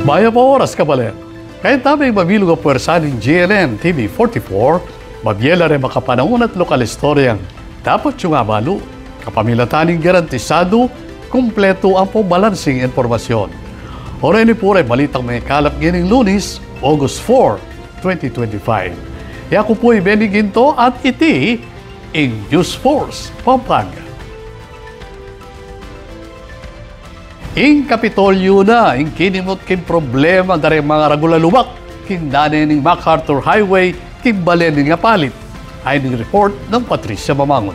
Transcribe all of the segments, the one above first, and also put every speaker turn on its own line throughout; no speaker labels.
Maya pa oras ka balen. Kahit tamay mabilog ang puwersa ng GLN TV44, mabyela rin makapanahon at lokal istoryang dapat yung abalo. Kapamilataning garantisado, kumpleto ang pabalansing informasyon. Oray ni Pure, balitang may kalap gining Lunes, August 4, 2025. Ako po'y Benny Ginto at iti in News Force, Pampanga. In Kapitolyo na, in kinimot kin problema dari mga ragulaluwak, kin dane ning MacArthur Highway, kin balen nga palit. Ay ning report ng Patricia Mamangon.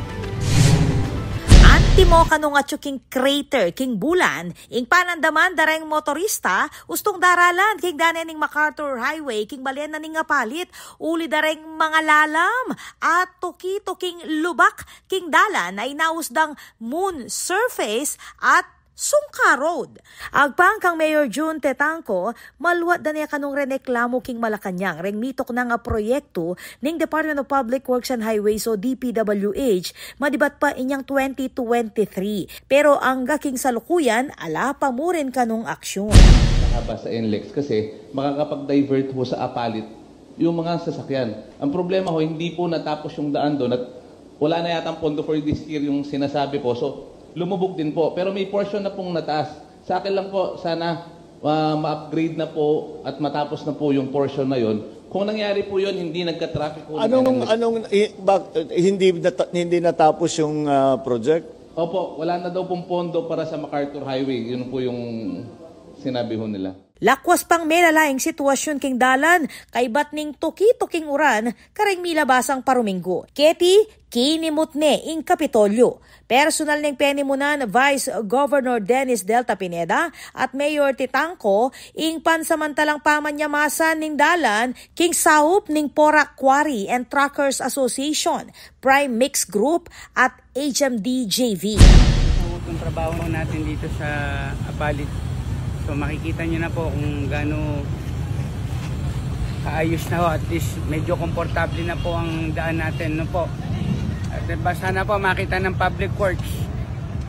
Timo kanong atyo king crater, king bulan, ing panandaman dareng motorista, ustong daralan, king dane ning MacArthur Highway, king balen na ning palit, uli dareng mga lalam, at tuki-tuking lubak, king dalan ay nausdang moon surface at Sungka Road. Agpang kang Mayor June Tetangco, maluwat da niya kanong reneklamo king Malacanang, reng mitok na nga proyekto ning Department of Public Works and Highways o DPWH, madibat pa inyang 2023. Pero ang gaking salukuyan, ala pa mo rin kanong aksyon.
Nakaba sa NLEX kasi makakapag-divert ho sa apalit yung mga sasakyan. Ang problema ho, hindi po natapos yung daan doon at wala na yatang pondo for this year yung sinasabi ko. So, lumubog din po. Pero may portion na pong nataas. Sa akin lang po, sana ma-upgrade na po at matapos na po yung portion na yon. Kung nangyari po yun, hindi nagka-traffic po.
Hindi natapos yung project?
Opo, wala na daw pong pondo para sa MacArthur Highway. Yun po yung sinabi ho nila.
Lakwas pang melalaing sitwasyon king dalan, kay bat ning tuki-tuking uran, kareng milabasang paruminggo. Keti, kinimot ne ing Kapitolyo. Personal ning penimunan Vice Governor Dennis Delta Pineda at Mayor Tetangco ing pansamantalang pamanyamasan ning dalan king saup ning Porac Quarry and Truckers Association, Prime Mix Group at HMD JV.
Ang trabaho natin dito sa Apalit. So makikita nyo na po kung gaano kaayos na po. At least medyo komportable na po ang daan natin. No po. At sana po makita ng Public Works.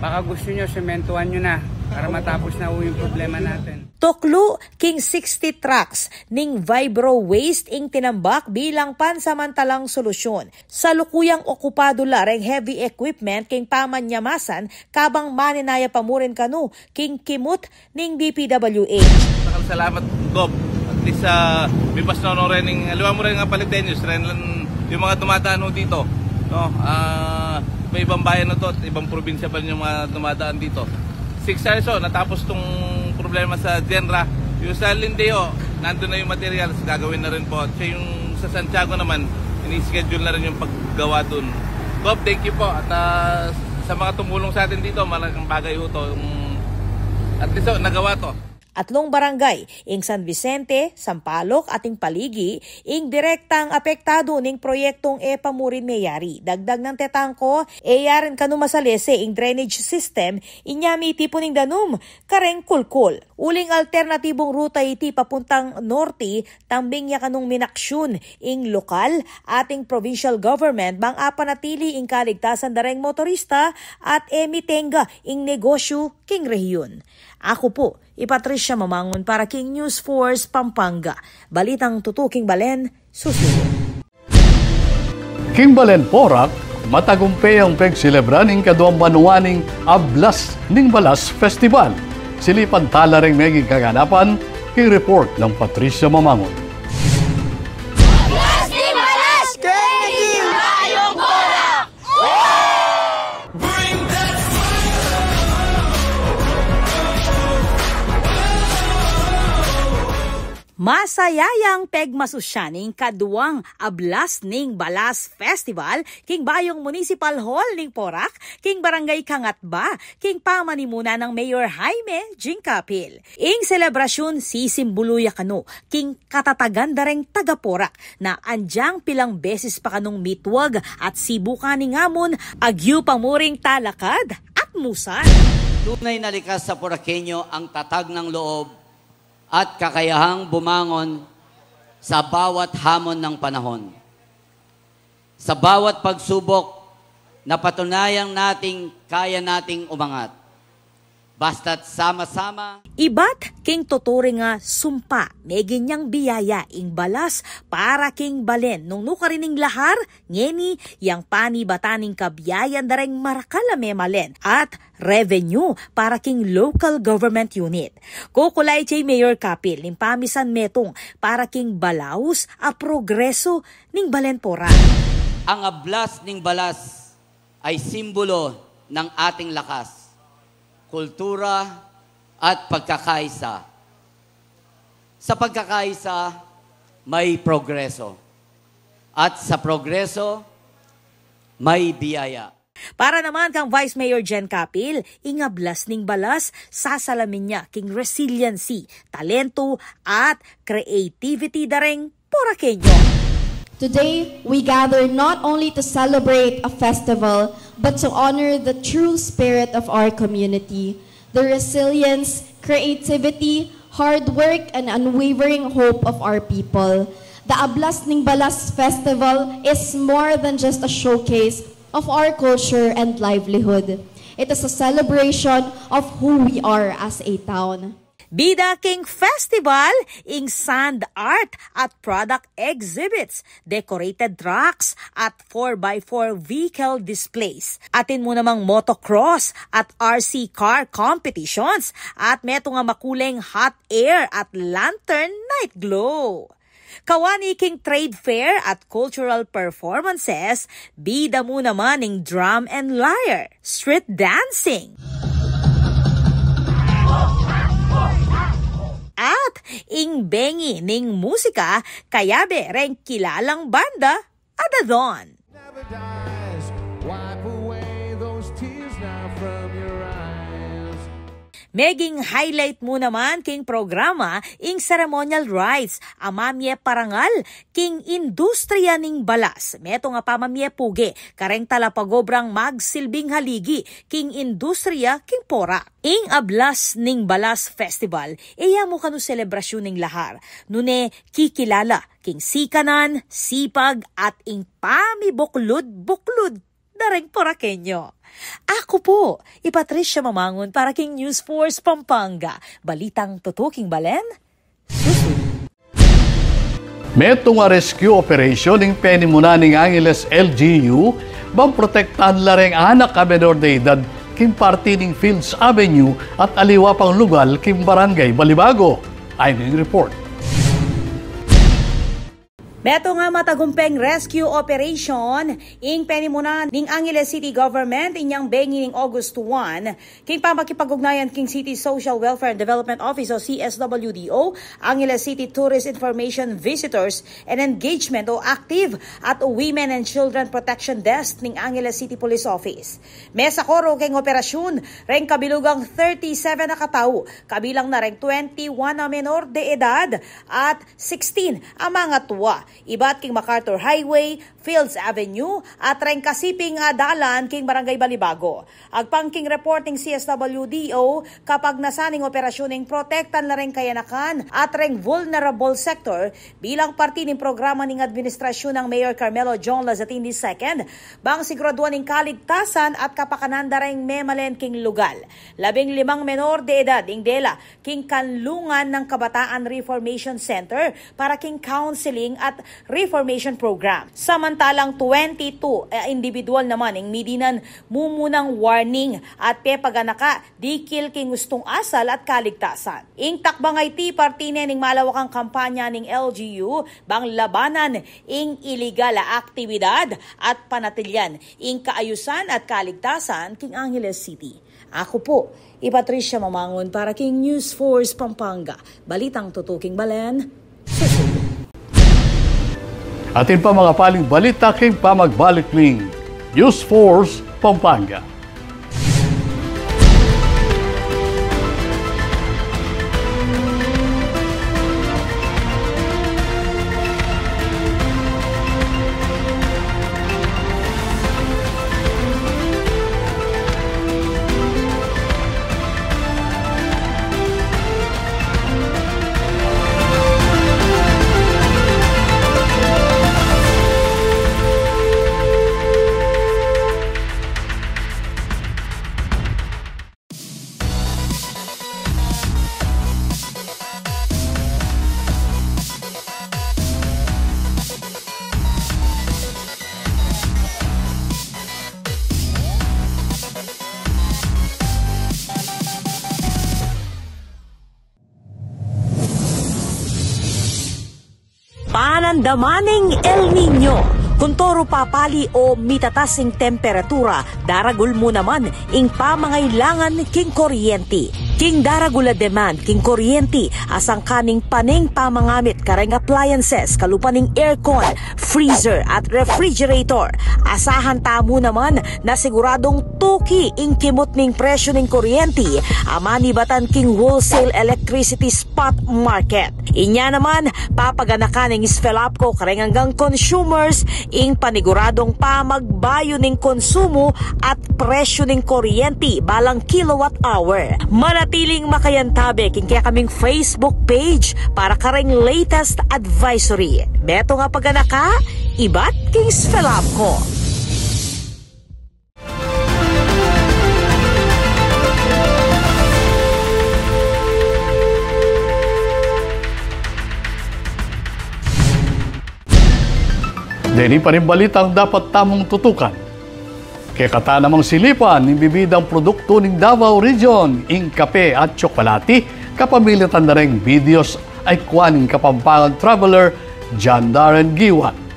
Baka gusto nyo, sementuhan nyo na para matapos na po yung problema natin.
Toklo king 60 trucks ning vibro waste ing tinambak bilang pansamantalang solusyon. Sa lukuyang okupado lareng heavy equipment king pamanyamasan kabang maninaya pamurin kanu king kimut ning DPWH.
Salamat Gob. At least may pasno no rin aliwa mo rin nga palitenyos rin yung mga dumadaan dito. No, may ibang bayan na to at ibang probinsya pa rin yung mga dumadaan dito. 6 years natapos tong problema sa Genra. Yung sa Lindeo, nandun na yung materials, gagawin na rin po. At yung sa Santiago naman, ini-schedule na rin yung paggawa dun. Bob, thank you po. At sa mga tumulong sa atin dito, malaking bagay ho to. At least nagawa to.
Atlong barangay, ing San Vicente, Sampaloc at ing Paligi, ing direktang apektado ning proyektong pamurin mayari. Dagdag ng Tetangco, yarin kanu masalese ing drainage system, inyami tipo ning danum, kareng kulkul. Uling alternatibong ruta iti papuntang norte, tambing ya kanung minaksyon ing lokal ating provincial government bang apanatili ing kaligtasan dareng motorista at emitenga ing negosyo king rehiyon. Ako po, Patricia Mamangon para King News Force, Pampanga. Balitang tutuking balen, susunod.
King Balen Porac, matagumpay ang pagselebra ng kaduang banuaning Ablas ning Balas Festival. Silipan tala ring meging kaganapan, king report ng Patricia Mamangon.
Masayayang pegmasusyaning kaduang Ablas ning Balas Festival king Bayong Municipal Hall ning Porac, king Barangay Kangatba, king pamanimuna ng Mayor Jaime Jingkapil. Ing selebrasyon sisimbuluya kano king katatagan dareng taga Porac na anjang pilang beses pa kanong mitwag at sibuka ni ngamon agyu pamuring talakad at musan.
Tunay na likas sa Poraqueño ang tatag ng loob at kakayahang bumangon sa bawat hamon ng panahon. Sa bawat pagsubok na patunayang nating kaya nating umangat. Basta't sama-sama.
Ibat king tuturi nga sumpa, may ganyang biyaya ing balas para king balen. Nung nukarining lahar, ngeni yang panibataning kabiyayan dareng marakalame malen at revenue para king local government unit. Kukulay chay Mayor Kapil, ning pamisan metong para king balaus a progreso ning balen pora.
Ang ablas ning balas ay simbolo ng ating lakas, kultura at pagkakaisa. Sa pagkakaisa, may progreso. At sa progreso, may biyaya.
Para naman kang Vice Mayor Jen Kapil, ingablas ning balas, sasalamin niya king resiliency, talento at creativity dareng Poraqueño.
Today, we gather not only to celebrate a festival, but to honor the true spirit of our community, the resilience, creativity, hard work, and unwavering hope of our people. The Ablas ning Balas Festival is more than just a showcase of our culture and livelihood. It is a celebration of who we are as a town.
Bida King Festival, ing sand art at product exhibits, decorated trucks at 4x4 vehicle displays. Atin mo namang motocross at RC car competitions at meto nga makuleng hot air at lantern night glow. Kawani king trade fair at cultural performances, bida mo naman ing drum and lyre, street dancing. At ing bengi ning musika, kayabe reng kilalang banda, Adadon.
Never dies. Wipe away those tears now from your eyes.
Meging highlight mo naman king programa ing ceremonial rites, amamye parangal king industriya ning balas. Meto nga pamamye puge, kareng talapagobrang magsilbing haligi king industriya king pora. Ing Ablas ning Balas Festival, iya mo kanu selebrasyon ning lahar. Nune kikilala king sikanan, sipag at ing pamibuklod-buklod dareng Poraqueño. Ako po, Patricia Mamangon para king News Force Pampanga. Balitang tutuking balen.
Meto nga rescue operation ing penimuna ning Angeles LGU, bang protektahan lareng anak a menor de edad kim parte ning Fields Avenue at aliwa pang lugar kim Barangay Balibago. Ayning report.
Beto nga matagumpeng rescue operation ing penimuna ning Angeles City Government inyang bengi ning August 1 king pamakipag-ugnayan king City Social Welfare and Development Office o CSWDO, Angeles City Tourist Information Visitors and Engagement o Active at Women and Children Protection Desk ning Angeles City Police Office. Mesa koro king operasyon reng kabilugang 37 na katao, kabilang na reng 21 na menor de edad at 16 ang mga tuwa. Ibat king MacArthur Highway, Fields Avenue at reng kasiping dalan king Barangay Balibago. Agpang king reporting CSWDO kapag nasaning operasyon ning protektan na reng kayanakan at reng vulnerable sector bilang parte ning programa ning administrasyon ng Mayor Carmelo John Lazatini II bang siguraduan ning kaligtasan at kapakanan da reng memalen king lugal. 15 menor de edad ing dela king kanlungan ng Kabataan Reformation Center para king counseling at reformation program. Samantalang 22 individual naman ing midinan mumunang warning at pepaganaka dikil king gustong asal at kaligtasan. Ing takbangay ti partine ning malawakang kampanya ning LGU bang labanan ing iligal aktibidad at panatilyan ing kaayusan at kaligtasan king Angeles City. Ako po, Patricia Mamangon para king News Force Pampanga. Balitang tutuking balen.
Atin pa mga paling balita king pamagbalik ning News Force Pampanga.
Panandamaning El Nino. Kung toro papali o mitatasing temperatura, daragul mo naman ing pamangailangan king kuryente. King daragula demand king kuryente asang kaning paning pamangamit kareng appliances kalupaning aircon, freezer at refrigerator. Asahan tamo naman na siguradong tuki ing kimot ning presyo ning kuryente amani batan king wholesale electricity spot market. Inya naman papaganakan ning Sfelapco kareng hanggang consumers ing paniguradong pamagbayo ning konsumo at presyo ning kuryente balang kilowatt hour. Manatiling makayantabe king kaya kaming Facebook page para kareng latest advisory. Beto nga paganaka, ibat king Sfelapco.
Dini pa rin balitang dapat tamong tutukan. Kaya kata namang silipan ng bibidang produkto ng Davao Region, ing kape at tsokolate, kapamilitan na rin videos ay kuwaning Kapampangan traveler John Darren Giwan.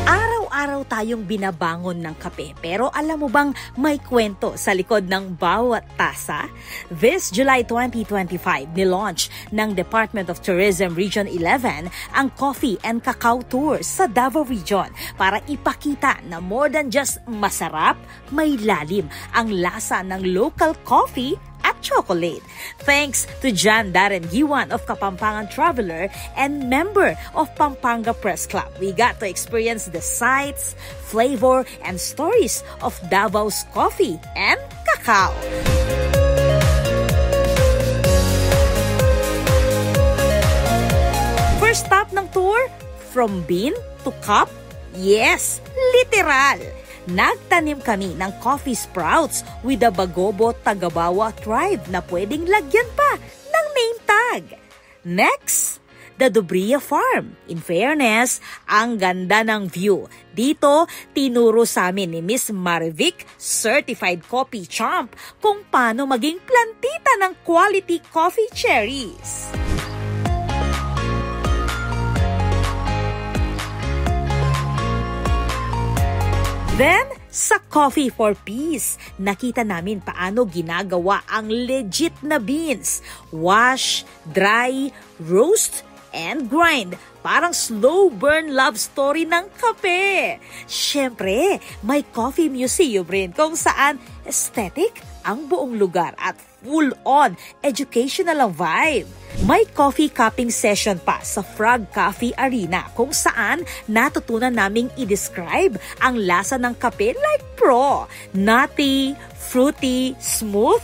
Araw-araw tayong binabangon ng kape, pero alam mo bang may kwento sa likod ng bawat tasa? This July 2025, nilaunch ng Department of Tourism Region 11 ang Coffee and Cacao Tour sa Davao Region para ipakita na more than just masarap, may lalim ang lasa ng local coffee at chocolate. Thanks to John Darren Giwan of Kapampangan Traveler and member of Pampanga Press Club, we got to experience the sights, flavor, and stories of Davao's coffee and cacao. First stop ng tour, from bean to cup? Yes, literal! Nagtanim kami ng coffee sprouts with the Bagobo Tagabawa tribe na pwedeng lagyan pa ng name tag. Next, the Dobria Farm. In fairness, ang ganda ng view. Dito, tinuro sa amin ni Miss Marivic, Certified Coffee Champ, kung paano maging plantita ng quality coffee cherries. Then, sa Coffee for Peace, nakita namin paano ginagawa ang legit na beans. Wash, dry, roast, and grind. Parang slow burn love story ng kape. Siyempre, may coffee museum rin kung saan aesthetic ang buong lugar at full-on educational ang vibe. May coffee cupping session pa sa Frog Coffee Arena kung saan natutunan naming i-describe ang lasa ng kape like pro. Nutty, fruity, smooth.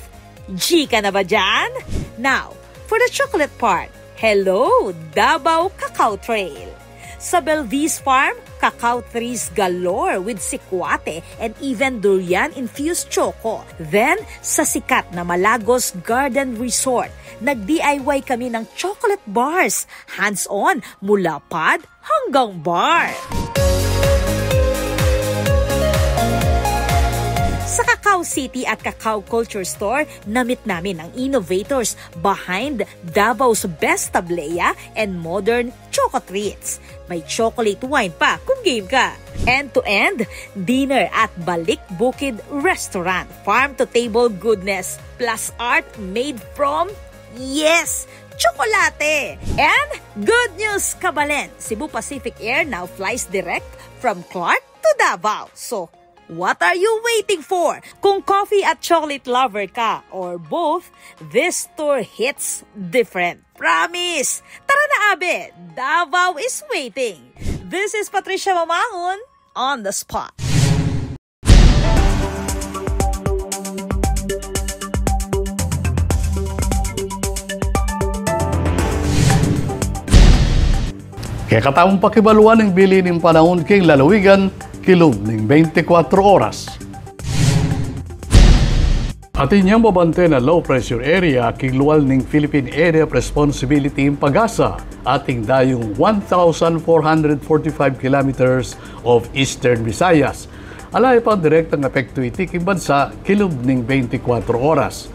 G ka na ba dyan? Now, for the chocolate part, hello, Davao Cacao Trail. Sa Belvis Farm, cacao trees galore with sikwate and even durian-infused choco. Then, sa sikat na Malagos Garden Resort, nag-DIY kami ng chocolate bars, hands-on mula pad hanggang bar. Sa Cacao City at Cacao Culture Store, namit namin ang innovators behind Davao's best tablea and modern choco treats. May chocolate wine pa kung game ka. End-to-end, dinner at Balik Bukid Restaurant. Farm-to-table goodness plus art made from, yes, chocolate! And good news, Kabalen! Cebu Pacific Air now flies direct from Clark to Davao. So, what are you waiting for? Kung coffee at chocolate lover ka or both, this tour hits different. Promise! Tara na, Abe! Davao is waiting. This is Patricia Mamahon on the spot.
Kaya katamong pakibaluan ng bili ng panahon king lalawigan, kilom ng 24 oras. At inyong babante na low pressure area king luwal ng Philippine Area of Responsibility in Pagasa, ating dayong 1,445 kilometers of Eastern Visayas. alay pang direktang epekto iti king bansa kilub ning 24 oras.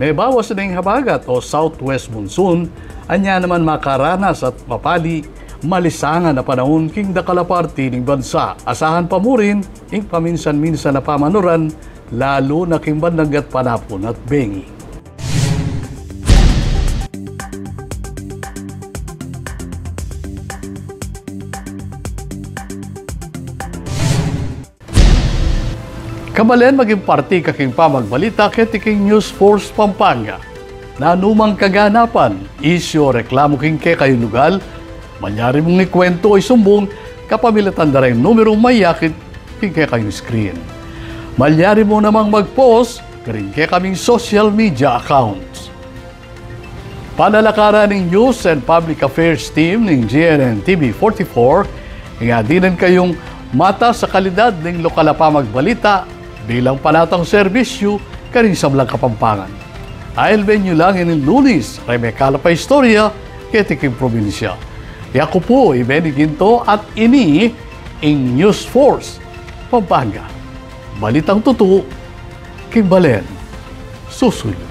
May bawas ning habagat o southwest monsoon, anya naman makaranas at mapali, malisangan na panahon king dakalaparti ning bansa. Asahan pa mo rin, ing paminsan-minsan na pamanuran, lalo na king bandagat panapon at bengi. Kamalen maging parti kaking pamagbalita ketiking News Force Pampanga. Nanumang kaganapan, isyo reklamo king ke kayo lugal, manyari mong ikwento ay sumbong kapamilatan na rin numero mayakit king ke kayo screen. Manyari mo namang mag-post karing ke kaming social media accounts. Panalakaran ng News and Public Affairs Team ng GNN TV 44, nga dinan kayong mata sa kalidad ng lokal na pamagbalita bilang panatang serbisyo karing sablang Kapampangan. I'll venue lang in Lunis, Remekala pa istorya, ketiking probinsya. Ako po, Ibeni Ginto at ini in News Force, Pampanga. Balitang totoo, King Balen, susunod.